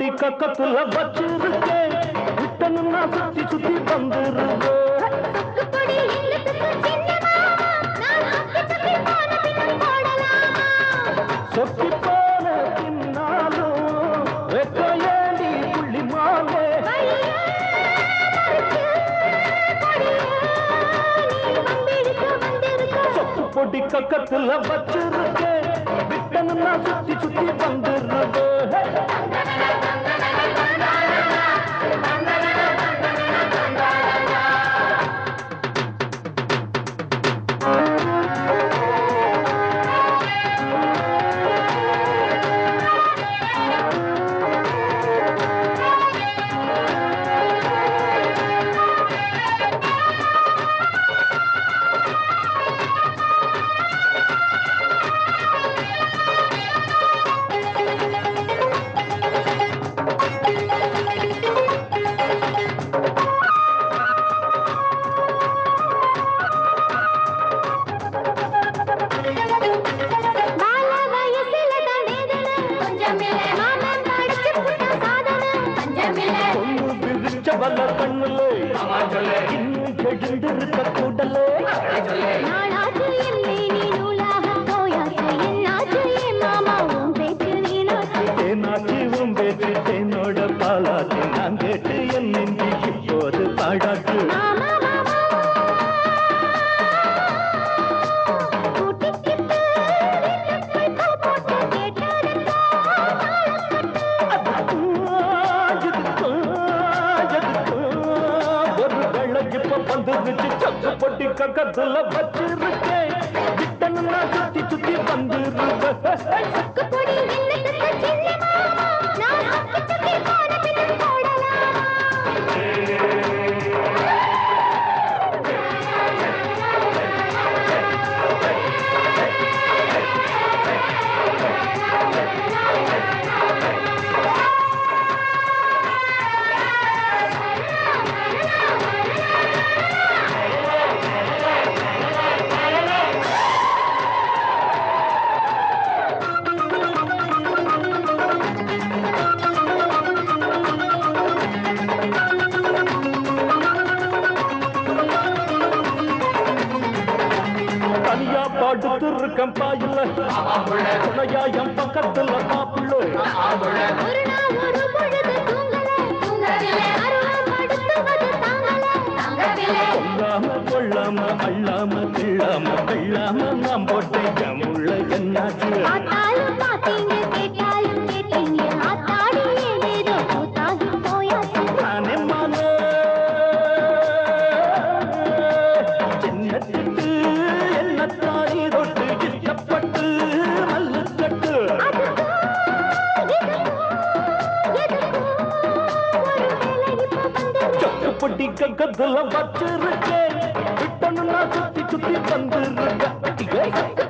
பொடி கக்கத்துல வச்சிருக்கேன் விட்டனு நான் சுத்தி சுத்தி வந்துருவேன் சொத்தி போன பின்னாலும் வெக்கையேண்டி புள்ளி மாலே சொத்து பொடி கக்கத்துல வச்சிருக்கேன் விட்டனு நான் சுத்தி சுத்தி வந்துருவேன் வல்ல கண்ணுலே இன்னும் கெடுந்திருக்க கூடலே நாளாச்சு என்னை நீ நூலாக போயாச்சு என்னாச்சு என் மாமா உன் பேச்சு நீனாச்சு தேனாச்சு உன் பேச்சு தேனோட பாலாச்சு நான் கேட்டு என் நெஞ்சி இப்போது பாடாச்சு பொட்டி கக்கத்துல வச்சிருக்கேன் விட்டனு நான் சுத்தி சுத்தி வந்துருவேன் தனியா பாடுத்து இருக்கேன் பாயில துணையா என் பக்கத்துல மாப்பிள்ள ஒரு நாள் ஒரு பொழுது கொல்லாம கொள்ளாம அள்ளாம கிள்ளாம வெள்ளாம நாம் போட்டேன் ஜமுள்ள என்னாச்சு பாத்தீங்க கேட்டாலும் கேட்டீங்க ஆத்தாடி ஏதேதோ கூத்தாகி போயாச்சு நானே மானே சின்னத்திட்டு என்னத்தாரி தொட்டு இஷ்டப்பட்டு மல்லுக்கட்டு பொட்டி கக்கத்துல வச்சிருக்கேன் விட்டனு நான் சுத்தி சுத்தி வந்துருக்கேன்